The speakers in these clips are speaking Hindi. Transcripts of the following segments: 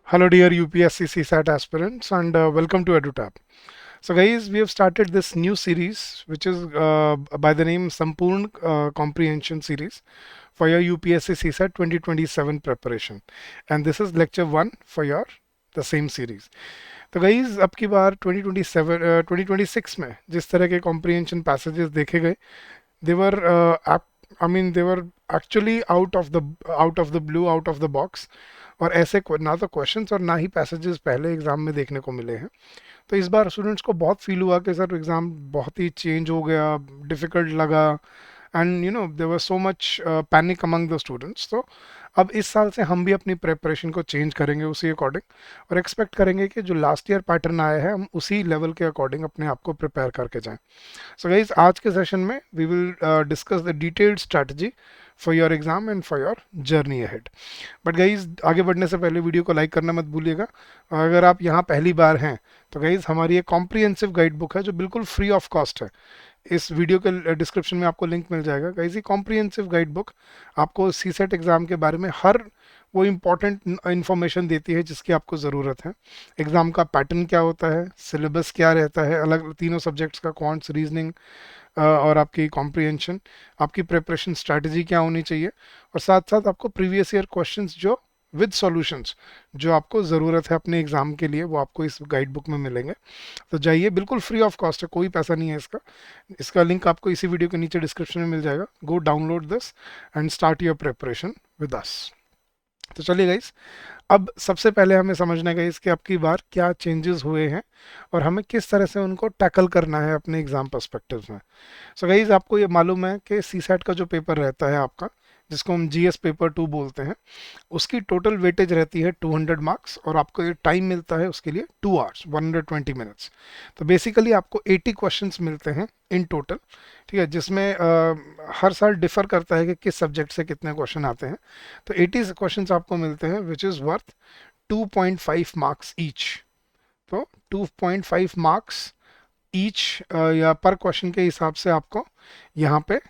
Hello, dear UPSC CSAT aspirants, and welcome to EduTap. So, guys, we have started this new series, which is by the name Sampurn Comprehension Series for your UPSC CSAT 2027 preparation, and this is lecture one for your the same series. तो गाइज अब की बार 2027 2026 में जिस तरह के कॉम्प्रिहेंशन पैसेजेस देखे गए they were I mean they were actually out of the blue, out of the box. और ऐसे ना तो क्वेश्चंस और ना ही पैसेजेस पहले एग्जाम में देखने को मिले हैं। तो इस बार स्टूडेंट्स को बहुत फील हुआ कि सर एग्ज़ाम बहुत ही चेंज हो गया, डिफ़िकल्ट लगा, and there was so much panic among the students. तो अब इस साल से हम भी अपनी प्रिपरेशन को चेंज करेंगे उसी अकॉर्डिंग, और एक्सपेक्ट करेंगे कि जो लास्ट ईयर पैटर्न आया है हम उसी लेवल के अकॉर्डिंग अपने आप को प्रिपेयर करके जाएं। सो गाइज आज के सेशन में we will discuss the detailed strategy for your exam and for your journey ahead. But guys आगे बढ़ने से पहले वीडियो को लाइक करना मत भूलिएगा। और अगर आप यहाँ पहली बार हैं तो गाइज हमारी एक कॉम्प्रिहेंसिव गाइड बुक है जो बिल्कुल फ्री ऑफ कॉस्ट है। इस वीडियो के डिस्क्रिप्शन में आपको लिंक मिल जाएगा। गाइज ये कॉम्प्रिहेंसिव गाइड बुक आपको सीसेट एग्जाम के बारे में हर वो इम्पॉर्टेंट इन्फॉर्मेशन देती है जिसकी आपको ज़रूरत है। एग्ज़ाम का पैटर्न क्या होता है, सिलेबस क्या रहता है, अलग तीनों सब्जेक्ट्स का, क्वांट्स, रीजनिंग और आपकी कॉम्प्रिहेंशन, आपकी प्रिपरेशन स्ट्रैटेजी क्या होनी चाहिए, और साथ साथ आपको प्रीवियस ईयर क्वेश्चंस जो विद सॉल्यूशंस जो आपको ज़रूरत है अपने एग्ज़ाम के लिए, वो आपको इस गाइड बुक में मिलेंगे। तो जाइए, बिल्कुल फ्री ऑफ कॉस्ट है, कोई पैसा नहीं है इसका। इसका लिंक आपको इसी वीडियो के नीचे डिस्क्रिप्शन में मिल जाएगा। Go download this and start your preparation with us. तो चलिए गाइस, अब सबसे पहले हमें समझना है गाइस कि अब की बार क्या चेंजेस हुए हैं और हमें किस तरह से उनको टैकल करना है अपने एग्जाम पर्सपेक्टिव में। सो गाइस आपको ये मालूम है कि सीसैट का जो पेपर रहता है आपका, जिसको हम जीएस पेपर 2 बोलते हैं, उसकी टोटल वेटेज रहती है 200 मार्क्स, और आपको ये टाइम मिलता है उसके लिए 2 आवर्स 120 मिनट्स। तो बेसिकली आपको 80 क्वेश्चंस मिलते हैं इन टोटल, ठीक है, जिसमें हर साल डिफर करता है कि किस सब्जेक्ट से कितने क्वेश्चन आते हैं। तो 80 क्वेश्चंस आपको मिलते हैं which is worth 2.5 marks each. तो 2.5 मार्क्स ईच या पर क्वेश्चन के हिसाब से आपको यहाँ पे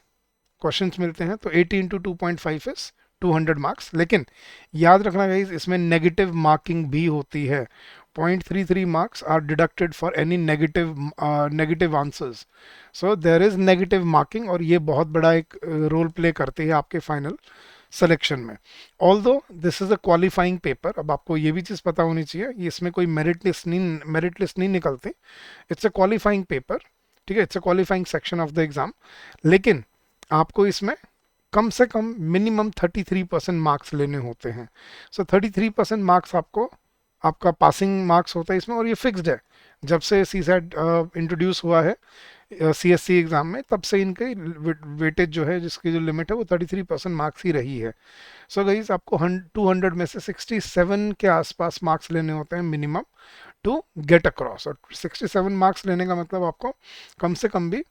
क्वेश्चंस मिलते हैं। तो 80 इंटू 2.5 इज 200 मार्क्स। लेकिन याद रखना गाइज, इसमें नेगेटिव मार्किंग भी होती है। 0.33 marks are deducted for any negative answers. So there is negative marking, और ये बहुत बड़ा एक रोल प्ले करती है आपके फाइनल सिलेक्शन में। Although this is a qualifying paper, अब आपको ये भी चीज़ पता होनी चाहिए, इसमें कोई मेरिट लिस्ट नहीं निकलती। इट्स अ क्वालिफाइंग पेपर, ठीक है, it's a qualifying section of the exam. लेकिन आपको इसमें कम से कम मिनिमम 33% मार्क्स लेने होते हैं। सो 33% मार्क्स आपको, आपका पासिंग मार्क्स होता है इसमें, और ये फिक्स्ड है। जब से सीसैट इंट्रोड्यूस हुआ है सीएससी एग्जाम में, तब से इनके वेटेज जो है, जिसकी जो लिमिट है, वो 33% मार्क्स ही रही है। सो गाइस आपको 200 में से 67 के आसपास मार्क्स लेने होते हैं मिनिमम टू गेट अक्रॉस। और 67 मार्क्स लेने का मतलब आपको कम से कम भी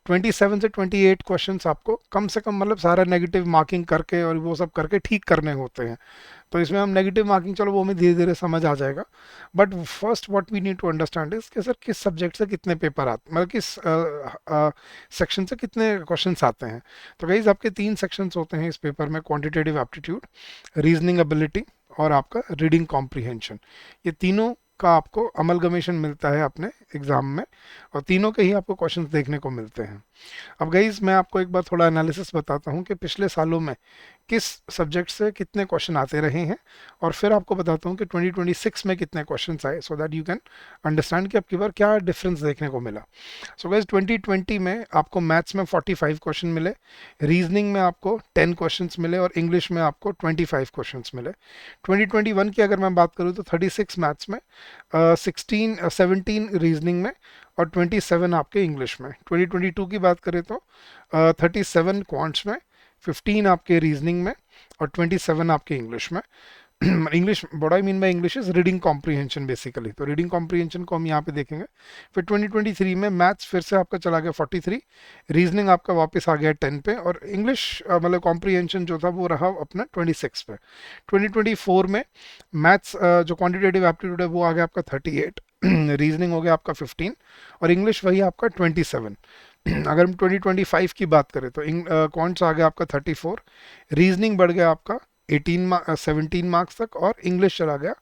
27 से 28 क्वेश्चंस आपको कम से कम, मतलब सारा नेगेटिव मार्किंग करके और वो सब करके ठीक करने होते हैं। तो इसमें हम नेगेटिव मार्किंग, चलो वो हमें धीरे धीरे समझ आ जाएगा। But first what we need to understand is कि सर किस सब्जेक्ट से कितने पेपर आते, मतलब किस सेक्शन से कितने क्वेश्चंस आते हैं। तो गाइस आपके 3 सेक्शंस होते हैं इस पेपर में: क्वांटिटेटिव एप्टीट्यूड, रीजनिंग एबिलिटी, और आपका रीडिंग कॉम्प्रिहेंशन। ये तीनों का आपको अमलगमेशन मिलता है अपने एग्जाम में, और तीनों के ही आपको क्वेश्चंस देखने को मिलते हैं। अब गाइज मैं आपको एक बार थोड़ा एनालिसिस बताता हूँ कि पिछले सालों में किस सब्जेक्ट से कितने क्वेश्चन आते रहे हैं, और फिर आपको बताता हूँ कि 2026 में कितने क्वेश्चंस आए, so that you can understand कि अब की बार क्या डिफरेंस देखने को मिला। सो गाइज 2020 में आपको मैथ्स में 45 क्वेश्चन मिले, रीजनिंग में आपको 10 क्वेश्चंस मिले, और इंग्लिश में आपको 25 क्वेश्चंस मिले। 2021 की अगर मैं बात करूँ तो 36 मैथ्स में, 17 रीजनिंग में, और 27 आपके इंग्लिश में। 2022 की बात करें तो 37 क्वांट्स में, 15 आपके रीजनिंग में, और 27 आपके इंग्लिश में। English, what I mean by English is reading comprehension basically. तो रीडिंग कॉम्प्रिहेंशन को हम यहाँ पे देखेंगे। फिर 2023 में मैथ्स फिर से आपका चला गया 43, रीजनिंग आपका वापस आ गया 10 पे, और इंग्लिश मतलब कॉम्प्रिहेंशन जो था वो रहा अपना 26 पे। 2024 में मैथ्स जो क्वांटिटेटिव एप्टीट्यूड है वो आ गया आपका 38, रीजनिंग हो गया आपका 15, और इंग्लिश वही आपका 27। अगर हम 2025 की बात करें तो क्वांट्स आ गया आपका 34, रीजनिंग बढ़ गया आपका 17 मार्क्स तक, और इंग्लिश चला गया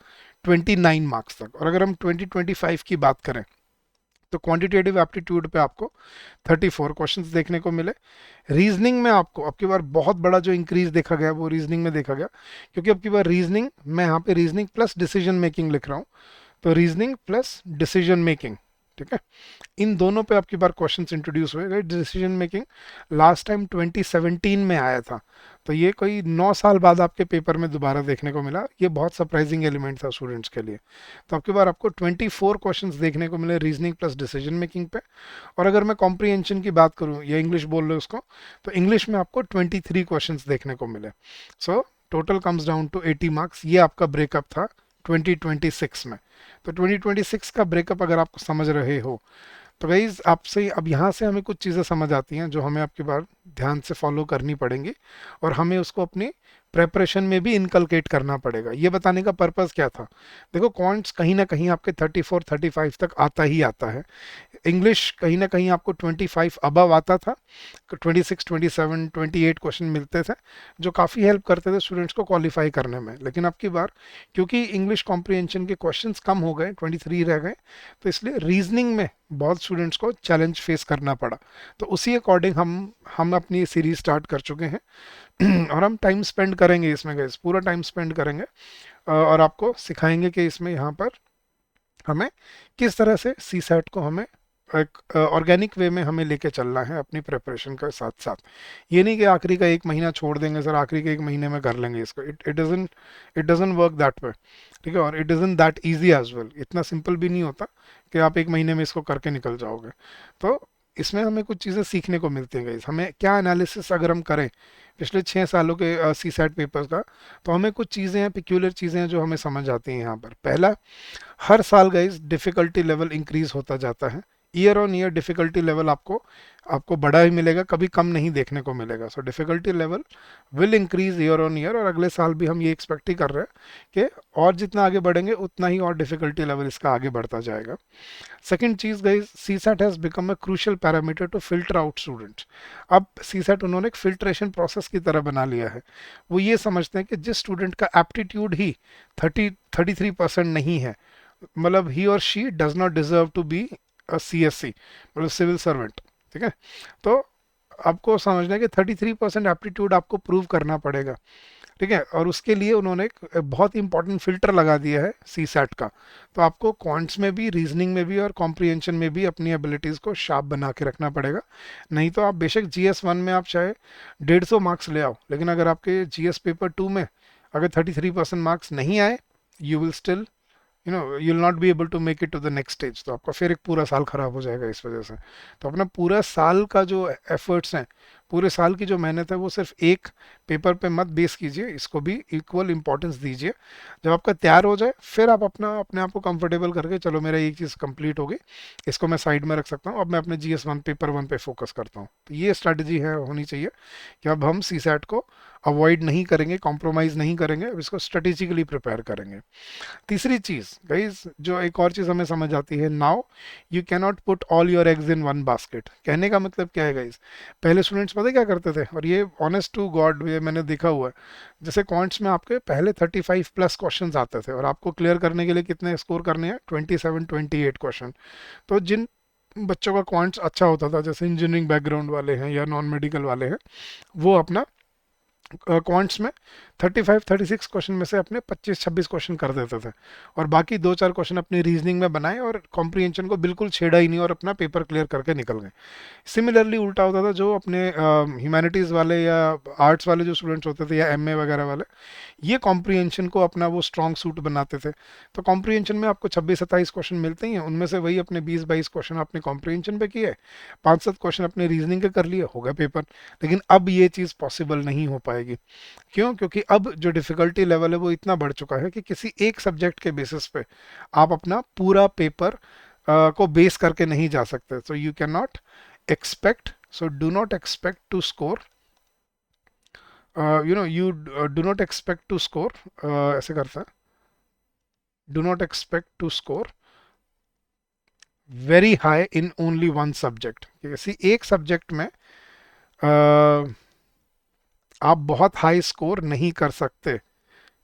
29 मार्क्स तक। और अगर हम 2025 की बात करें तो क्वांटिटेटिव एप्टीट्यूड पे आपको 34 क्वेश्चंस देखने को मिले। रीजनिंग में आपको अब की बार बहुत बड़ा जो इंक्रीज देखा गया वो रीजनिंग में देखा गया, क्योंकि अब की बार रीजनिंग, मैं यहाँ पे रीजनिंग प्लस डिसीजन मेकिंग लिख रहा हूँ, तो रीजनिंग प्लस डिसीजन मेकिंग, ठीक है, इन दोनों पे आपकी बार क्वेश्चंस इंट्रोड्यूस हुए गए। डिसीजन मेकिंग लास्ट टाइम 2017 में आया था, तो ये कोई 9 साल बाद आपके पेपर में दोबारा देखने को मिला। ये बहुत सरप्राइजिंग एलिमेंट था स्टूडेंट्स के लिए। तो आपकी बार आपको 24 क्वेश्चंस देखने को मिले रीजनिंग प्लस डिसीजन मेकिंग पे। और अगर मैं कॉम्प्रीहेंशन की बात करूँ, या इंग्लिश बोल रहे उसको, तो इंग्लिश में आपको 23 क्वेश्चंस देखने को मिले। So total comes down to 80 marks. ये आपका ब्रेकअप था 2026 में। तो 2026 का ब्रेकअप अगर आप समझ रहे हो, तो गाइज आपसे अब यहाँ से हमें कुछ चीज़ें समझ आती हैं जो हमें आपकी बार ध्यान से फॉलो करनी पड़ेंगी, और हमें उसको अपनी प्रेपरेशन में भी इनकलकेट करना पड़ेगा। ये बताने का पर्पस क्या था, देखो क्वांट्स कहीं ना कहीं आपके 34 35 तक आता ही आता है। इंग्लिश कहीं ना कहीं आपको 25 अबव आता था, 26 27 28 क्वेश्चन मिलते थे, जो काफ़ी हेल्प करते थे स्टूडेंट्स को क्वालिफाई करने में। लेकिन अब की बार क्योंकि इंग्लिश कॉम्प्रिहेंशन के क्वेश्चंस कम हो गए, 23 रह गए, तो इसलिए रीजनिंग में बहुत स्टूडेंट्स को चैलेंज फेस करना पड़ा। तो उसी अकॉर्डिंग हम अपनी सीरीज स्टार्ट कर चुके हैं और हम टाइम स्पेंड करेंगे इसमें, गैस पूरा टाइम स्पेंड करेंगे, और आपको सिखाएंगे कि इसमें यहाँ पर हमें किस तरह से सी सेट को हमें एक ऑर्गेनिक वे में हमें लेके चलना है अपनी प्रिपरेशन के साथ साथ। ये नहीं कि आखिरी का एक महीना छोड़ देंगे सर, आखिरी के एक महीने में कर लेंगे इसको। It doesn't work that way, ठीक है, और it isn't that easy as well. इतना सिंपल भी नहीं होता कि आप एक महीने में इसको करके निकल जाओगे। तो इसमें हमें कुछ चीज़ें सीखने को मिलती हैं गाइस। हमें क्या एनालिसिस अगर हम करें पिछले 6 सालों के सी सेट पेपर्स का, तो हमें कुछ चीज़ें हैं, पिक्यूलर चीज़ें हैं जो हमें समझ आती हैं यहाँ पर। पहला, हर साल गाइस डिफिकल्टी लेवल इंक्रीज होता जाता है। Year on year difficulty level आपको आपको बड़ा ही मिलेगा, कभी कम नहीं देखने को मिलेगा। So difficulty level will increase year on year, और अगले साल भी हम ये एक्सपेक्ट ही कर रहे हैं कि और जितना आगे बढ़ेंगे उतना ही और डिफिकल्टी लेवल इसका आगे बढ़ता जाएगा। सेकंड चीज guys, CSAT has become a crucial parameter to filter out students. अब सीसैट उन्होंने एक फिल्ट्रेशन प्रोसेस की तरह बना लिया है। वो ये समझते हैं कि जिस स्टूडेंट का एप्टीट्यूड ही 33% नहीं है, मतलब ही और she does not deserve to be a CSC, मतलब सिविल सर्वेंट, ठीक है। तो आपको समझना है कि 33% एप्टीट्यूड आपको प्रूव करना पड़ेगा, ठीक है। और उसके लिए उन्होंने एक बहुत इंपॉर्टेंट फिल्टर लगा दिया है सी सेट का। तो आपको क्वांट्स में भी, रीजनिंग में भी और कॉम्प्रिहेंशन में भी अपनी एबिलिटीज़ को शार्प बना के रखना पड़ेगा। नहीं तो आप बेशक GS1 में आप चाहे 150 मार्क्स ले आओ, लेकिन अगर आपके GS पेपर 2 में अगर 33% मार्क्स नहीं आए, you will still you will not be able to make it to the next stage. तो आपका फिर एक पूरा साल खराब हो जाएगा इस वजह से। तो अपना पूरा साल का जो एफर्ट्स हैं, पूरे साल की जो मेहनत है, वो सिर्फ एक पेपर पे मत बेस कीजिए, इसको भी इक्वल इंपॉर्टेंस दीजिए। जब आपका तैयार हो जाए फिर आप अपने आप को कंफर्टेबल करके चलो मेरा एक चीज़ कंप्लीट हो गई, इसको मैं साइड में रख सकता हूँ, अब मैं अपने GS1 पेपर 1 पे फोकस करता हूँ। तो ये स्ट्रैटेजी है, होनी चाहिए कि अब हम सी सेट को अवॉइड नहीं करेंगे, कॉम्प्रोमाइज़ नहीं करेंगे, अब इसको स्ट्रेटेजिकली प्रिपेयर करेंगे। तीसरी चीज गाइज, जो एक और चीज हमें समझ आती है, now you can not put all your eggs in one basket. कहने का मतलब क्या है गाइज, पहले स्टूडेंट्स पता है क्या करते थे, और ये ऑनेस्ट टू गॉड ये मैंने देखा हुआ है। जैसे क्वांट्स में आपके पहले 35 प्लस क्वेश्चंस आते थे, और आपको क्लियर करने के लिए कितने स्कोर करने हैं, 27 28 क्वेश्चन। तो जिन बच्चों का क्वांट्स अच्छा होता था, जैसे इंजीनियरिंग बैकग्राउंड वाले हैं या नॉन मेडिकल वाले हैं, वो अपना क्वांट्स में 35 36 क्वेश्चन में से अपने 25 26 क्वेश्चन कर देते थे, और बाकी 2 4 क्वेश्चन अपनी रीजनिंग में बनाए और कॉम्प्रिहेंशन को बिल्कुल छेड़ा ही नहीं, और अपना पेपर क्लियर करके निकल गए। सिमिलरली उल्टा होता था, जो अपने ह्यूमैनिटीज़ वाले या आर्ट्स वाले जो स्टूडेंट्स होते थे या MA वगैरह वाले, ये कॉम्प्रिहेंशन को अपना वो स्ट्रॉन्ग सूट बनाते थे। तो कॉम्प्रिहेंशन में आपको 26 27 क्वेश्चन मिलते ही हैं, उनमें से वही अपने 20 22 क्वेश्चन आपने कॉम्प्रिहेंशन पे किए, 5 7 क्वेश्चन अपने रीजनिंग के कर लिए, हो गया पेपर। लेकिन अब ये चीज़ पॉसिबल नहीं हो पाएगी। क्यों? क्योंकि अब जो डिफ़िकल्टी लेवल है वो इतना बढ़ चुका है कि किसी एक सब्जेक्ट के बेसिस पे आप अपना पूरा पेपर को बेस करके नहीं जा सकते। So you can not expect, so do not expect to score, you do not expect to score, ऐसे करता है, do not expect to score very high in only one subject. किसी एक सब्जेक्ट में आप बहुत हाई स्कोर नहीं कर सकते।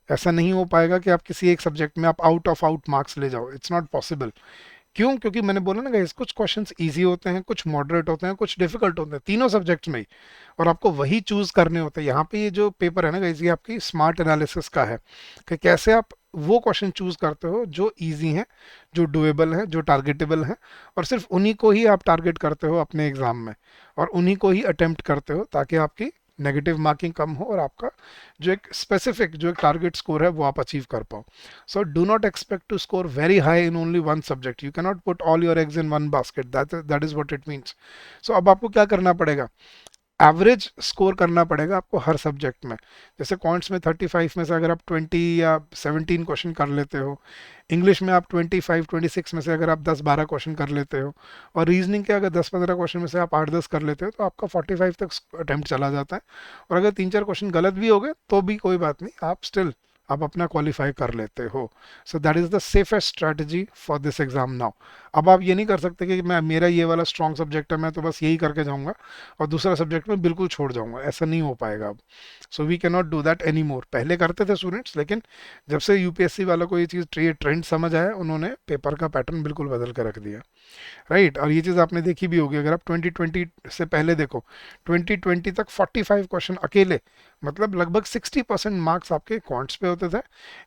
ऐसा नहीं हो पाएगा कि आप किसी एक सब्जेक्ट में आप आउट ऑफ आउट मार्क्स ले जाओ, इट्स नॉट पॉसिबल। क्यों? क्योंकि मैंने बोला ना गाइस, कुछ क्वेश्चंस इजी होते हैं, कुछ मॉडरेट होते हैं, कुछ डिफिकल्ट होते हैं, तीनों सब्जेक्ट्स में ही। और आपको वही चूज करने होते हैं। यहाँ पे ये जो पेपर है ना गाइस, ये आपकी स्मार्ट एनालिसिस का है कि कैसे आप वो क्वेश्चन चूज करते हो जो इजी हैं, जो डुएबल हैं, जो टारगेटेबल हैं, और सिर्फ उन्हीं को ही आप टारगेट करते हो अपने एग्जाम में, और उन्हीं को ही अटेम्प्ट करते हो, ताकि आपकी नेगेटिव मार्किंग कम हो और आपका जो एक स्पेसिफिक जो एक टारगेट स्कोर है वो आप अचीव कर पाओ। So do not expect to score very high in only one subject. You cannot put all your eggs in one basket. That is what it means. So अब आपको क्या करना पड़ेगा? एवरेज स्कोर करना पड़ेगा आपको हर सब्जेक्ट में। जैसे क्वांट्स में 35 में से अगर आप 20 या 17 क्वेश्चन कर लेते हो, इंग्लिश में आप 25 26 में से अगर आप 10 12 क्वेश्चन कर लेते हो, और रीजनिंग के अगर 10 15 क्वेश्चन में से आप 8 10 कर लेते हो, तो आपका 45 तक अटेम्प्ट चला जाता है। और अगर 3 4 क्वेश्चन गलत भी हो गए तो भी कोई बात नहीं, आप स्टिल आप अपना क्वालिफाई कर लेते हो। So that is the safest strategy for this exam now. अब आप ये नहीं कर सकते कि मैं मेरा ये वाला स्ट्रॉन्ग सब्जेक्ट है, मैं तो बस यही करके जाऊंगा और दूसरा सब्जेक्ट में बिल्कुल छोड़ जाऊंगा, ऐसा नहीं हो पाएगा अब। So we cannot do that any more मोर। पहले करते थे स्टूडेंट्स, लेकिन जब से यूपीएससी वालों को ये चीज़ ट्रेंड समझ आया, उन्होंने पेपर का पैटर्न बिल्कुल बदल कर रख दिया। राइट। और ये चीज़ आपने देखी भी होगी, अगर आप 2020 से पहले देखो, 2020 तक 45 क्वेश्चन अकेले, मतलब लगभग 60% मार्क्स आपके क्वांट्स पे होते थे,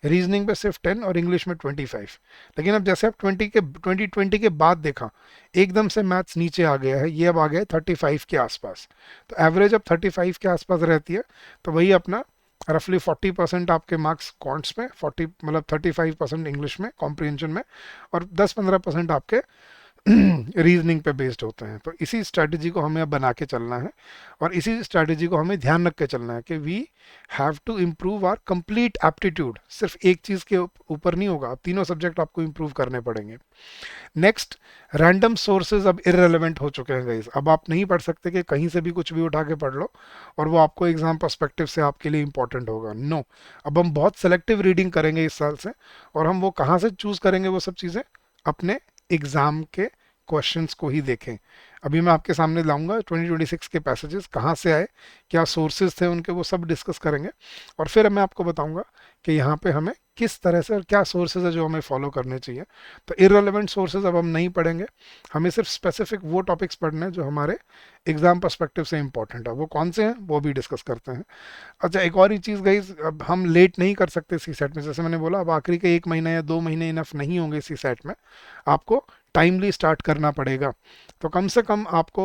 रीजनिंग पे सिर्फ 10 और इंग्लिश में 25। लेकिन अब जैसे आप 2020 के बाद देखा, एकदम से मैथ्स नीचे आ गया है, ये अब आ गया है 35 के आसपास। तो एवरेज अब 35 के आसपास रहती है। तो वही अपना रफली 40% आपके मार्क्स क्वांट्स में, 40 मतलब 35% इंग्लिश में कॉम्प्रिहेंशन में, और 10 15% आपके रीजनिंग पे बेस्ड होते हैं। तो इसी स्ट्रैटेजी को हमें अब बना के चलना है, और इसी स्ट्रैटेजी को हमें ध्यान रख के चलना है कि we have to improve our complete aptitude. सिर्फ एक चीज़ के ऊपर नहीं होगा, अब तीनों सब्जेक्ट आपको इम्प्रूव करने पड़ेंगे। नेक्स्ट, रैंडम सोर्सेज अब इररेलेवेंट हो चुके हैं गाइस। अब आप नहीं पढ़ सकते कि कहीं से भी कुछ भी उठा के पढ़ लो और वो आपको एग्जाम पर्सपेक्टिव से आपके लिए इंपॉर्टेंट होगा। नो, अब हम बहुत सेलेक्टिव रीडिंग करेंगे इस साल से। और हम वो कहाँ से चूज करेंगे वो सब चीज़ें? अपने एग्जाम के क्वेश्चंस को ही देखें। अभी मैं आपके सामने लाऊंगा 2026 के पैसेजेस कहाँ से आए, क्या सोर्सेज थे उनके, वो सब डिस्कस करेंगे। और फिर मैं आपको बताऊंगा कि यहाँ पे हमें किस तरह से और क्या सोर्सेज है जो हमें फॉलो करने चाहिए। तो इररेलेवेंट सोर्सेज अब हम नहीं पढ़ेंगे, हमें सिर्फ स्पेसिफिक वो टॉपिक्स पढ़ने हैं जो हमारे एग्जाम पर्सपेक्टिव से इंपॉर्टेंट है। वो कौन से हैं वो भी डिस्कस करते हैं। अच्छा, एक और ही चीज़ गाइज, अब हम लेट नहीं कर सकते सी सेट में। जैसे मैंने बोला, अब आखिरी के 1 महीना या 2 महीने इनफ नहीं होंगे सी सेट में, आपको टाइमली स्टार्ट करना पड़ेगा। तो कम से कम आपको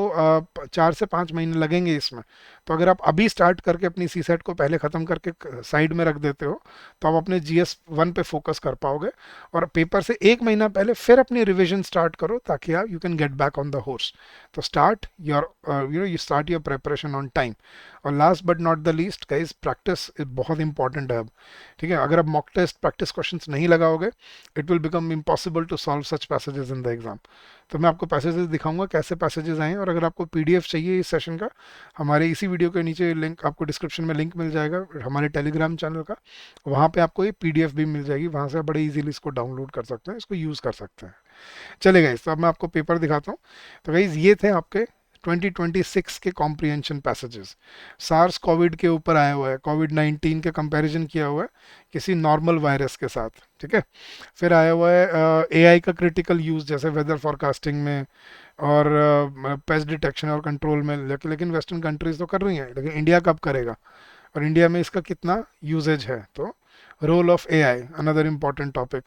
4 से 5 महीने लगेंगे इसमें। तो अगर आप अभी स्टार्ट करके अपनी सी सेट को पहले ख़त्म करके साइड में रख देते हो, तो आप अपने GS 1 पे फोकस कर पाओगे। और पेपर से 1 महीना पहले फिर अपनी रिविजन स्टार्ट करो, ताकि आप you can get back on the horse. तो start your you start your preparation on time. और last but not the least guys, practice बहुत इंपॉर्टेंट है अब। ठीक है, अगर आप मॉक टेस्ट प्रैक्टिस क्वेश्चंस नहीं लगाओगे, it will become impossible to solve such passages in the exam. तो मैं आपको पैसेजेस दिखाऊंगा कैसे पैसेजेस आए हैं। और अगर आपको पीडीएफ चाहिए इस सेशन का, हमारे इसी वीडियो के नीचे लिंक, आपको डिस्क्रिप्शन में लिंक मिल जाएगा हमारे टेलीग्राम चैनल का। वहाँ पे आपको ये पीडीएफ भी मिल जाएगी, वहाँ से आप बड़े इजीली इसको डाउनलोड कर सकते हैं, इसको यूज़ कर सकते हैं। चले गाइस, तो अब मैं आपको पेपर दिखाता हूँ। तो गाइस, ये थे आपके 2026 के कॉम्प्रिहेंशन पैसेजेस। सार्स कोविड के ऊपर आया हुआ है, कोविड 19 के कंपैरिजन किया हुआ है किसी नॉर्मल वायरस के साथ। ठीक है। फिर आया हुआ है एआई का क्रिटिकल यूज, जैसे वेदर फोरकास्टिंग में और पेस्ट डिटेक्शन और कंट्रोल में। लेकिन वेस्टर्न कंट्रीज तो कर रही हैं, लेकिन इंडिया कब करेगा, और इंडिया में इसका कितना यूजेज है। तो role of AI another important topic.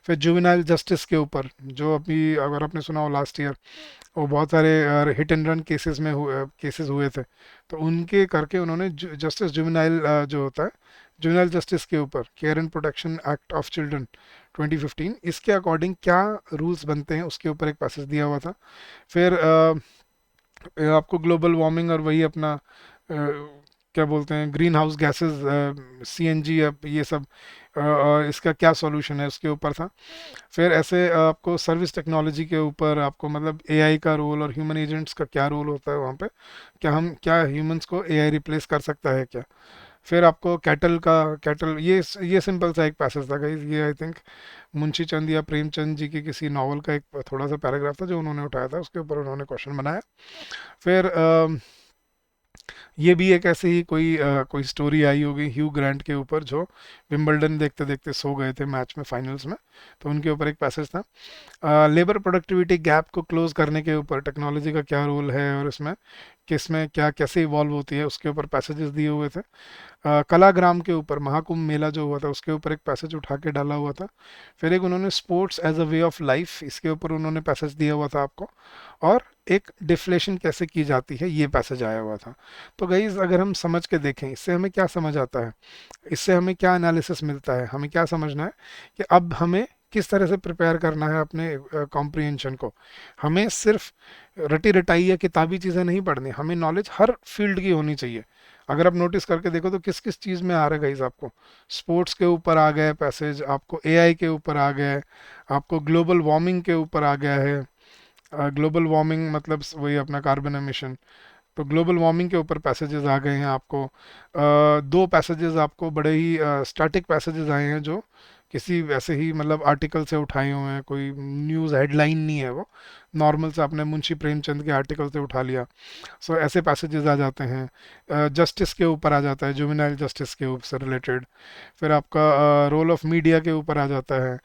फिर जुवेनाइल जस्टिस के ऊपर, जो अभी अगर आपने सुना हो लास्ट ईयर वो बहुत सारे हिट एंड रन केसेस हुए थे, तो उनके करके उन्होंने जस्टिस जुवेनाइल जो होता है, जुवेनाइल जस्टिस के ऊपर, care and protection act of children 2015, इसके अकॉर्डिंग क्या रूल्स बनते हैं उसके ऊपर एक पैसेज दिया हुआ था। फिर आपको ग्लोबल वार्मिंग और वही अपना क्या बोलते हैं, ग्रीन हाउस गैसेस, सीएनजी, अब ये सब इसका क्या सॉल्यूशन है उसके ऊपर था। फिर ऐसे आपको सर्विस टेक्नोलॉजी के ऊपर, आपको मतलब एआई का रोल और ह्यूमन एजेंट्स का क्या रोल होता है वहाँ पे, क्या ह्यूमंस को एआई रिप्लेस कर सकता है क्या। फिर आपको कैटल, ये सिंपल सा एक पैसेज था गाइस। ये आई थिंक मुंशी चंद या प्रेमचंद जी की किसी नॉवल का एक थोड़ा सा पैराग्राफ था जो उन्होंने उठाया था, उसके ऊपर उन्होंने क्वेश्चन बनाया। फिर ये भी एक ऐसे ही कोई स्टोरी आई होगी ह्यू ग्रांट के ऊपर, जो विंबलडन देखते देखते सो गए थे मैच में, फाइनल्स में। तो उनके ऊपर एक पैसेज था। लेबर प्रोडक्टिविटी गैप को क्लोज करने के ऊपर टेक्नोलॉजी का क्या रोल है और इसमें किसमें क्या कैसे इवॉल्व होती है, उसके ऊपर पैसेजेस दिए हुए थे। कलाग्राम के ऊपर महाकुंभ मेला जो हुआ था उसके ऊपर एक पैसेज उठा के डाला हुआ था। फिर एक उन्होंने sports as a way of life, इसके ऊपर उन्होंने पैसेज दिया हुआ था आपको। और एक डिफ्लेशन कैसे की जाती है, ये पैसेज आया हुआ था। तो गाइज अगर हम समझ के देखें इससे हमें क्या समझ आता है, इससे हमें क्या एनालिसिस मिलता है, हमें क्या समझना है कि अब हमें किस तरह से प्रिपेयर करना है अपने कॉम्प्रिहेंशन को। हमें सिर्फ रटी रटाई या किताबी चीज़ें नहीं पढ़नी, हमें नॉलेज हर फील्ड की होनी चाहिए। अगर आप नोटिस करके देखो तो किस किस चीज़ में आ रहा है गाइज आपको, स्पोर्ट्स के ऊपर आ गए पैसेज, आपको एआई के ऊपर आ गए, आपको ग्लोबल वार्मिंग के ऊपर आ गया है। ग्लोबल वार्मिंग मतलब वही अपना कार्बन एमिशन। तो ग्लोबल वार्मिंग के ऊपर पैसेजेस आ गए हैं आपको। दो पैसेजेस आपको बड़े ही स्टैटिक पैसेजेस आए हैं, जो किसी वैसे ही मतलब आर्टिकल से उठाए हुए हैं, कोई न्यूज़ हेडलाइन नहीं है वो, नॉर्मल से आपने मुंशी प्रेमचंद के आर्टिकल से उठा लिया। सो ऐसे पैसेजेस आ जाते हैं। जस्टिस के ऊपर आ जाता है, जुवेनाइल जस्टिस के ऊपर से रिलेटेड। फिर आपका रोल ऑफ मीडिया के ऊपर आ जाता है,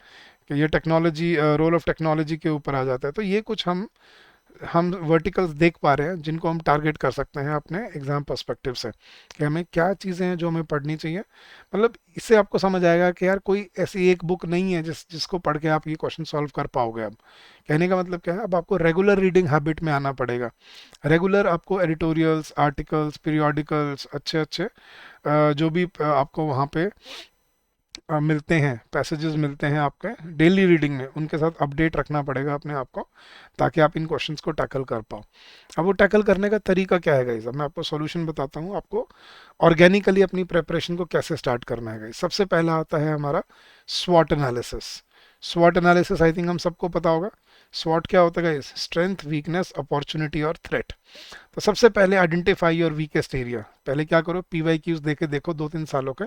कि ये टेक्नोलॉजी, रोल ऑफ टेक्नोलॉजी के ऊपर आ जाता है। तो ये कुछ हम वर्टिकल्स देख पा रहे हैं जिनको हम टारगेट कर सकते हैं अपने एग्जाम पर्सपेक्टिव से, कि हमें क्या चीज़ें हैं जो हमें पढ़नी चाहिए। मतलब इससे आपको समझ आएगा कि यार कोई ऐसी एक बुक नहीं है जिसको पढ़ के आप ये क्वेश्चन सॉल्व कर पाओगे। अब कहने का मतलब क्या है, अब आपको रेगुलर रीडिंग हैबिट में आना पड़ेगा। रेगुलर आपको एडिटोरियल्स, आर्टिकल्स, पीरियोडिकल्स, अच्छे अच्छे जो भी आपको वहाँ पे मिलते हैं, पैसेजेस मिलते हैं आपके डेली रीडिंग में, उनके साथ अपडेट रखना पड़ेगा अपने आप को, ताकि आप इन क्वेश्चंस को टैकल कर पाओ। अब वो टैकल करने का तरीका क्या है गाइस, अब मैं आपको सॉल्यूशन बताता हूँ आपको ऑर्गेनिकली अपनी प्रेपरेशन को कैसे स्टार्ट करना है गाइस। सबसे पहला आता है हमारा स्वॉट एनालिसिस। स्वॉट एनालिसिस आई थिंक हम सबको पता होगा। स्वॉट क्या होता है गाइस, स्ट्रेंथ, वीकनेस, अपॉर्चुनिटी और थ्रेट। तो सबसे पहले आइडेंटिफाई योर वीकेस्ट एरिया। पहले क्या करो, पीवाईक्यूज देके देखो 2-3 सालों के,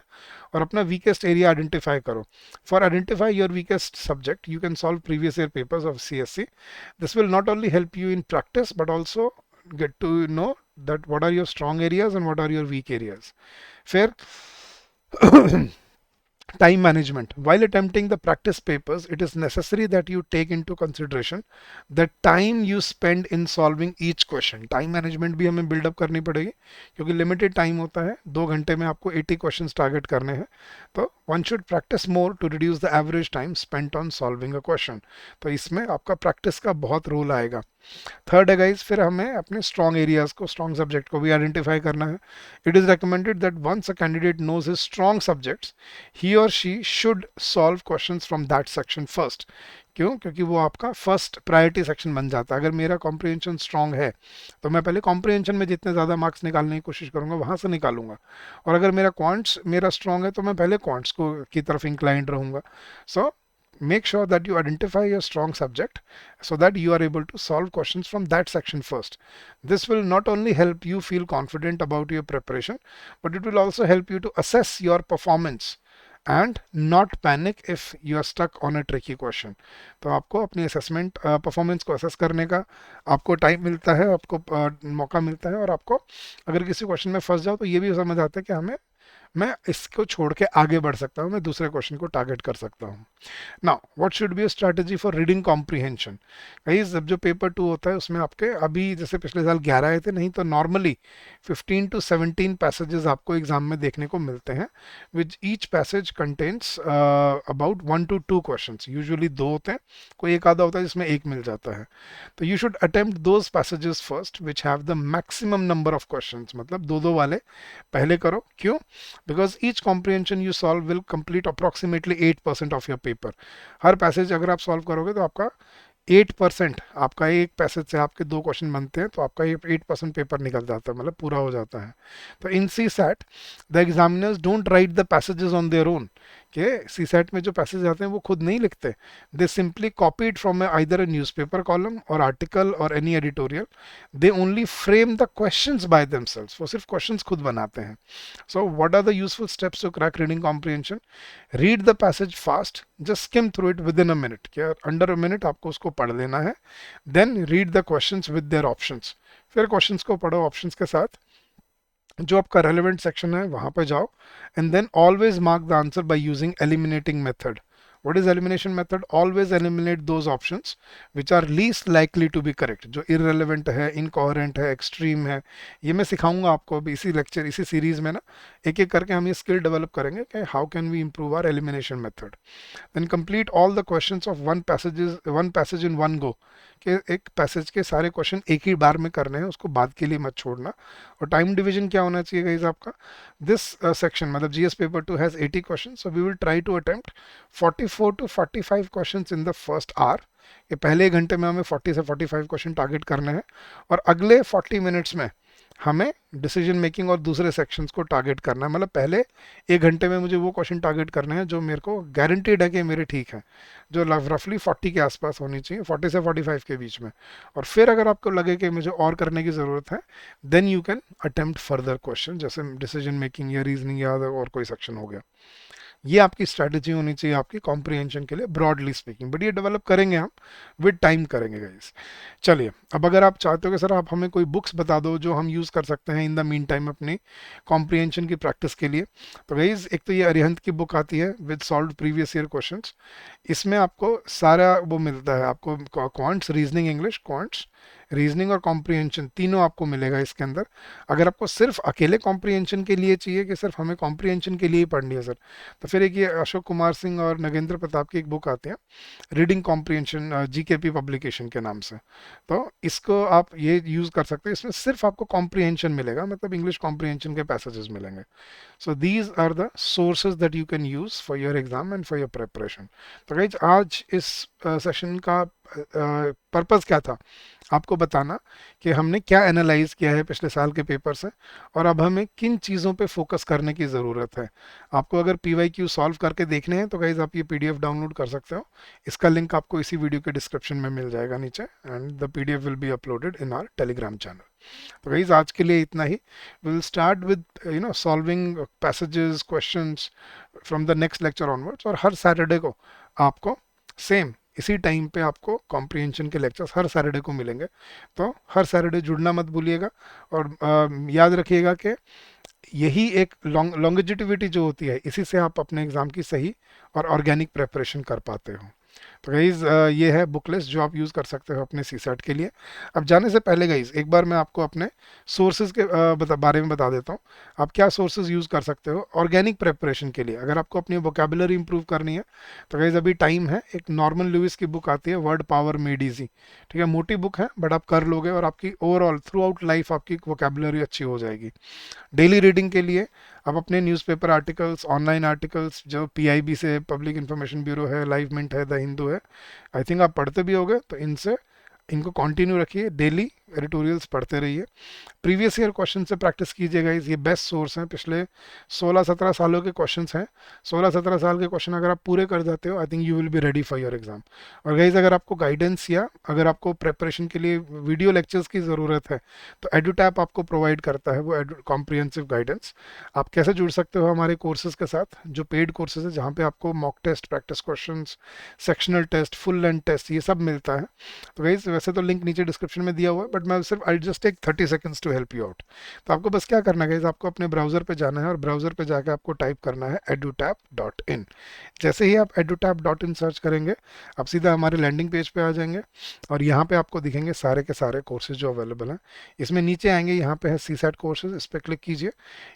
और अपना वीकेस्ट एरिया आइडेंटिफाई करो। For identify your weakest subject you can solve previous year papers of CSC. This will not only help you in practice but also get to know that what are your strong areas and what are your weak areas. फिर time management. While attempting the practice papers, it is necessary that you take into consideration the time you spend in solving each question. Time management भी हमें build up करनी पड़ेगी, क्योंकि limited time होता है, 2 घंटे में आपको 80 questions target करने हैं। तो one should practice more to reduce the average time spent on solving a question. तो इसमें आपका practice का बहुत रोल आएगा। थर्ड है गाइज, फिर हमें अपने स्ट्रॉन्ग एरियाज को, स्ट्रॉन्ग सब्जेक्ट को भी आइडेंटिफाई करना है। It is recommended that once a candidate knows his strong subjects he और she should solve questions from that section first. क्यों? क्योंकि वो आपका फर्स्ट प्रायोरिटी सेक्शन बन जाता है। अगर मेरा कॉम्प्रिहेंशन स्ट्रॉन्ग है तो मैं पहले कॉम्प्रिहेंशन में जितने ज़्यादा मार्क्स निकालने की कोशिश करूंगा वहाँ से निकालूंगा। और अगर मेरा क्वांट्स मेरा स्ट्रॉन्ग है तो मैं पहले क्वांट्स को की तरफ इंक्लाइंड रहूंगा। सो make sure that you identify your strong subject so that you are able to solve questions from that section first. This will not only help you feel confident about your preparation, but it will also help you to assess your performance and not panic if you are stuck on a tricky question. तो आपको अपनी असेसमेंट परफॉर्मेंस को असेस करने का आपको टाइम मिलता है, आपको मौका मिलता है, और आपको अगर किसी क्वेश्चन में फंस जाओ तो ये भी समझ आता है कि हमें मैं इसको छोड़ के आगे बढ़ सकता हूँ, मैं दूसरे क्वेश्चन को टारगेट कर सकता हूँ। Now what should be a strategy for reading comprehension. Guys जब जो पेपर 2 होता है उसमें आपके अभी जैसे पिछले साल 11 आए थे, नहीं तो नॉर्मली 15 to 17 पैसेजेस आपको एग्जाम में देखने को मिलते हैं, which each passage contains about 1 to 2 questions. Usually 2 होते हैं, कोई एक आधा होता है जिसमें एक मिल जाता है। तो you should attempt those passages first which have the maximum number of questions, मतलब दो दो वाले पहले करो। क्यों? Because each comprehension you solve will complete approximately 8% of your paper. Her passage अगर आप सॉल्व करोगे तो आपका 8%, आपका एक पैसेज से आपके 2 क्वेश्चन बनते हैं तो आपका 8% पेपर निकल जाता है, मतलब पूरा हो जाता है। तो in CSAT the examiners don't write the passages on their own, के सी सैट में जो पैसेज आते हैं वो खुद नहीं लिखते, they simply copied from either a newspaper column और आर्टिकल और any editorial. They only frame the questions by themselves, वो सिर्फ क्वेश्चंस खुद बनाते हैं। So what are the useful steps to crack reading comprehension? Read the passage fast, just skim through it within a minute, क्या अंडर अ मिनट आपको उसको पढ़ लेना है। Then read the questions with their options, फिर क्वेश्चंस को पढ़ो ऑप्शंस के साथ। जो आपका रेलेवेंट सेक्शन है वहां पर जाओ, and then always mark the answer by using eliminating method. What is elimination method? Always eliminate those options which are least likely to be correct. जो irrelevant है, incoherent है, extreme है. ये मैं सिखाऊंगा आपको अभी इसी लेक्चर, इसी सीरीज में ना, एक एक करके हम ये स्किल डेवलप करेंगे कि how can we improve our elimination method. Then complete all the questions of one passage in one go. कि एक पैसेज के सारे क्वेश्चन एक ही बार में करने हैं, उसको बाद के लिए मत छोड़ना. और टाइम डिवीजन क्या होना चाहिए गाइस आपका? दिस सेक्शन मतलब GS paper 2 has 80 question, so we will try to attempt 44 to 45 questions in the first hour. ये पहले 1 घंटे में हमें 40 से 45 क्वेश्चन टारगेट करने हैं, और अगले 40 मिनट्स में हमें डिसीजन मेकिंग और दूसरे सेक्शंस को टारगेट करना है. मतलब पहले 1 घंटे में मुझे वो क्वेश्चन टारगेट करने हैं जो मेरे को गारंटीड है कि मेरे ठीक है, जो रफली 40 के आसपास होनी चाहिए, 40 से 45 के बीच में. और फिर अगर आपको लगे कि मुझे और करने की ज़रूरत है, then you can attempt further question, जैसे डिसीजन मेकिंग या रीजनिंग या और कोई सेक्शन हो गया. ये आपकी स्ट्रैटेजी होनी चाहिए आपकी कॉम्प्रिहेंशन के लिए, ब्रॉडली स्पीकिंग. बट ये डेवलप करेंगे हम, विद टाइम करेंगे गाइस. चलिए, अब अगर आप चाहते हो कि सर आप हमें कोई बुक्स बता दो जो हम यूज़ कर सकते हैं इन द मीन टाइम अपनी कॉम्प्रिहेंशन की प्रैक्टिस के लिए, तो गाइस एक तो ये अरिहंत की बुक आती है with solved previous year questions. इसमें आपको सारा वो मिलता है, आपको quants, reasoning, English, quants, reasoning और कॉम्प्रिहेंशन तीनों आपको मिलेगा इसके अंदर. अगर आपको सिर्फ अकेले कॉम्प्रिहेंशन के लिए चाहिए कि सिर्फ हमें कॉम्प्रिहेंशन के लिए ही पढ़नी है सर, तो फिर एक ये अशोक कुमार सिंह और नगेंद्र प्रताप की एक बुक आती है, रीडिंग कॉम्प्रिहेंशन, जीकेपी पब्लिकेशन के नाम से. तो इसको आप ये यूज़ कर सकते हैं. इसमें सिर्फ आपको कॉम्प्रिहेंशन मिलेगा, मतलब इंग्लिश कॉम्प्रिहेंशन के पैसेजेस मिलेंगे. So these are the sources that you can use for your exam and for your preparation. तो गाइज आज इस सेशन का पर्पज़ क्या था? आपको बताना कि हमने क्या एनालाइज किया है पिछले साल के पेपर से, और अब हमें किन चीज़ों पे फोकस करने की ज़रूरत है. आपको अगर PYQ सॉल्व करके देखने हैं तो गाइज आप ये PDF डाउनलोड कर सकते हो. इसका लिंक आपको इसी वीडियो के डिस्क्रिप्शन में मिल जाएगा नीचे, and the PDF will be uploaded in our telegram channel. तो गाइज आज के लिए इतना ही. Will start with solving passages, questions from the next lecture onwards. और हर सैटरडे को आपको सेम इसी टाइम पे आपको कॉम्प्रिहेंशन के लेक्चर्स हर सैटरडे को मिलेंगे. तो हर सैटरडे जुड़ना मत भूलिएगा. और याद रखिएगा कि यही एक लॉन्गेजिटिविटी जो होती है, इसी से आप अपने एग्ज़ाम की सही और ऑर्गेनिक प्रेपरेशन कर पाते हो. तो गाइज़ ये है बुक लिस्ट जो आप यूज़ कर सकते हो अपने CSAT के लिए. अब जाने से पहले गाइज़ एक बार मैं आपको अपने सोर्सेज के बारे में बता देता हूँ. आप क्या सोर्सेज यूज़ कर सकते हो ऑर्गेनिक प्रेपरेशन के लिए. अगर आपको अपनी वोकेबुलरी इंप्रूव करनी है तो गाइज़ अभी टाइम है. एक नॉर्मन लुइस की बुक आती है, वर्ड पावर मेड ईजी. ठीक है, मोटी बुक है बट आप कर लोगे, और आपकी ओवरऑल थ्रू आउट लाइफ आपकी वोकेबुलरी अच्छी हो जाएगी. डेली रीडिंग के लिए आप अपने न्यूज़पेपर आर्टिकल्स, ऑनलाइन आर्टिकल्स जो PIB से, पब्लिक इंफॉर्मेशन ब्यूरो है, लाइव मिंट है, द हिंदू है, आई थिंक आप पढ़ते भी होगे, तो इनको कंटिन्यू रखिए, डेली एडिटोरियल्स पढ़ते रहिए. प्रीवियस ईयर क्वेश्चन से प्रैक्टिस कीजिएगा. ये बेस्ट सोर्स हैं, पिछले 16-17 सालों के क्वेश्चंस हैं. 16-17 साल के क्वेश्चन अगर आप पूरे कर जाते हो, I think you will be ready for your exam. और गाइज अगर आपको गाइडेंस या अगर आपको प्रेपरेशन के लिए वीडियो लेक्चर्स की ज़रूरत है, तो एडुटैप आपको प्रोवाइड करता है वो कॉम्प्रिहेंसिव गाइडेंस. आप कैसे जुड़ सकते हो हमारे कोर्सेज के साथ, जो पेड कोर्सेज है जहाँ पे आपको mock test, practice questions, sectional test, full length test, ये सब मिलता है. तो गाइज वैसे तो लिंक नीचे डिस्क्रिप्शन में दिया हुआ है, बट मैं सिर्फ I just take 30 seconds to help you out. तो आपको बस क्या करना है, आपको अपने ब्राउज़र पे जाना है, और ब्राउज़र पे जाके आपको टाइप करना है edutap.in. जैसे ही आप edutap.in सर्च करेंगे, आप सीधा हमारे लैंडिंग पेज पे आ जाएंगे, और यहाँ पे आपको दिखेंगे सारे के सारे कोर्सेज जो अवेलेबल हैं. इसमें नीचे आएंगे, यहाँ पे है CSAT कोर्सेज, इस पर क्लिक कीजिए,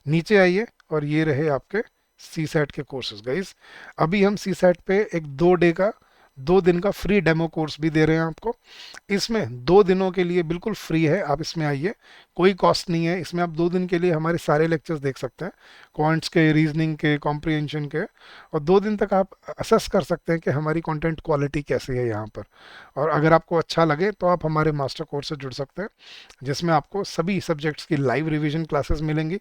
नीचे आइए, और ये रहे आपके CSAT के कोर्सेज. गाइज अभी हम CSAT पे एक 2 दिन का फ्री डेमो कोर्स भी दे रहे हैं आपको. इसमें 2 दिनों के लिए बिल्कुल फ्री है, आप इसमें आइए, कोई कॉस्ट नहीं है. इसमें आप 2 दिन के लिए हमारे सारे लेक्चर्स देख सकते हैं, क्वांट्स के, रीजनिंग के, कॉम्प्रिहेंशन के, और 2 दिन तक आप असेस कर सकते हैं कि हमारी कंटेंट क्वालिटी कैसी है यहाँ पर. और अगर आपको अच्छा लगे तो आप हमारे मास्टर कोर्स से जुड़ सकते हैं, जिसमें आपको सभी सब्जेक्ट्स की लाइव रिवीजन क्लासेस मिलेंगी,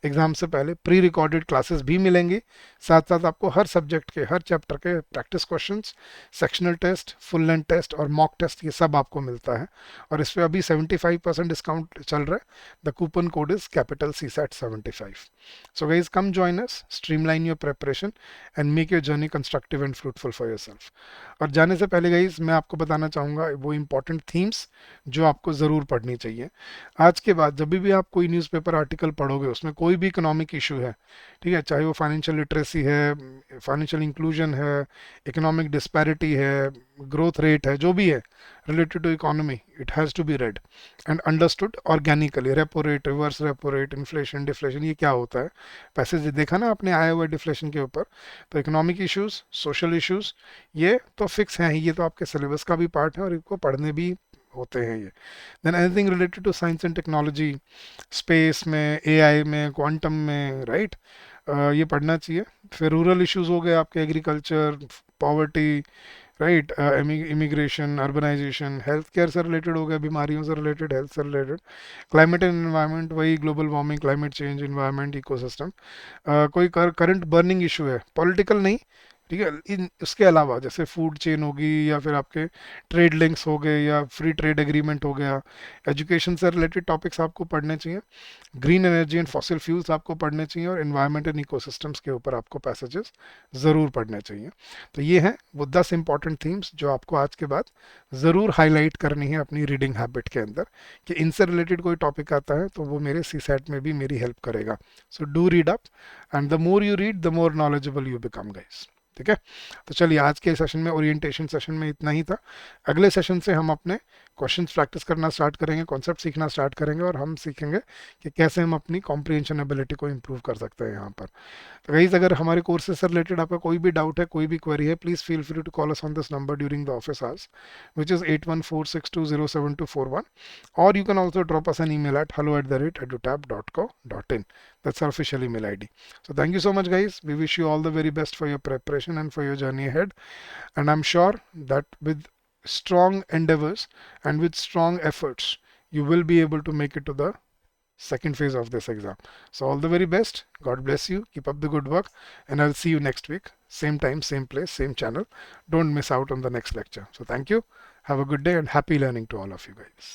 एग्जाम से पहले प्री रिकॉर्डेड क्लासेस भी मिलेंगी, साथ साथ आपको हर सब्जेक्ट के हर चैप्टर के practice questions, sectional test, full length test और मॉक टेस्ट, ये सब आपको मिलता है। और इस पे अभी 75% डिस्काउंट चल रहा है। The coupon code is capital CSAT 75। So guys come join us, streamline your preparation and make your journey constructive and fruitful for yourself. और जाने से पहले गाइज मैं आपको बताना चाहूँगा वो इंपॉर्टेंट थीम्स जो आपको ज़रूर पढ़नी चाहिए। आज के बाद जब भी आप कोई न्यूज़पेपर आर्टिकल पढ़ोगे उसमें कोई भी इकोनॉमिक इशू है, ठीक है, चाहे वो फाइनेंशियल लिटरेसी है, फाइनेंशियल इंक्लूजन है, इकोनॉमिक डिस्पैरिटी है, ग्रोथ रेट है, जो भी है related to economy, it has to be read and understood organically. Repo rate, reverse repo rate, inflation, deflation, ये क्या होता है, पैसे से देखा ना आपने आए हुए डिफ्लेशन के ऊपर। तो इकोनॉमिक इश्यूज, सोशल इश्यूज, ये तो फिक्स हैं ही, ये तो आपके सिलेबस का भी पार्ट है और इनको पढ़ने भी होते हैं ये। Then anything related to science and technology, space में, एआई में, क्वांटम में, राइट, ये पढ़ना चाहिए। फिर रूरल इश्यूज हो गए आपके, agriculture, poverty, right, immigration, urbanization, health care से रिलेटेड हो गया, बीमारियों से रिलेटेड, हेल्थ से रिलेटेड, क्लाइमेट एंड एनवायरनमेंट, वही global warming, climate change, environment, ecosystem, कोई करंट बर्निंग इशू है, पॉलिटिकल नहीं, ठीक है, इन इसके अलावा जैसे फूड चेन होगी या फिर आपके ट्रेड लिंक्स हो गए या फ्री ट्रेड एग्रीमेंट हो गया, एजुकेशन से रिलेटेड टॉपिक्स आपको पढ़ने चाहिए, green energy and fossil fuels आपको पढ़ने चाहिए और एनवायरनमेंट एंड इकोसिस्टम्स के ऊपर आपको पैसेजेस ज़रूर पढ़ने चाहिए। तो ये हैं वो 10 इंपॉर्टेंट थीम्स जो आपको आज के बाद ज़रूर हाईलाइट करनी है अपनी रीडिंग हैबिट के अंदर, कि इनसे रिलेटेड कोई टॉपिक आता है तो वो मेरे सी सेट में भी मेरी हेल्प करेगा। So do read up and the more you read the more knowledgeable you become guys. ठीक है, तो चलिए आज के सेशन में, ओरिएंटेशन सेशन में इतना ही था। अगले सेशन से हम अपने क्वेश्चंस प्रैक्टिस करना स्टार्ट करेंगे, कॉन्सेप्ट सीखना स्टार्ट करेंगे और हम सीखेंगे कि कैसे हम अपनी कॉम्प्रिहेंशन एबिलिटी को इम्प्रूव कर सकते हैं यहाँ पर। तो गाइस अगर हमारे कोर्सेज से रिलेटेड आपका कोई भी डाउट है, कोई भी क्वेरी है, please feel free to call us on this number during the office hours, which is 8146207241, or you can also drop us an email at hello@edutab.co.in. That's our official email ID. So thank you so much guys. We wish you all the very best for your preparation and for your journey ahead. And I'm sure that with strong endeavors and with strong efforts, you will be able to make it to the second phase of this exam. So all the very best. God bless you. Keep up the good work. And I'll see you next week. Same time, same place, same channel. Don't miss out on the next lecture. So thank you. Have a good day and happy learning to all of you guys.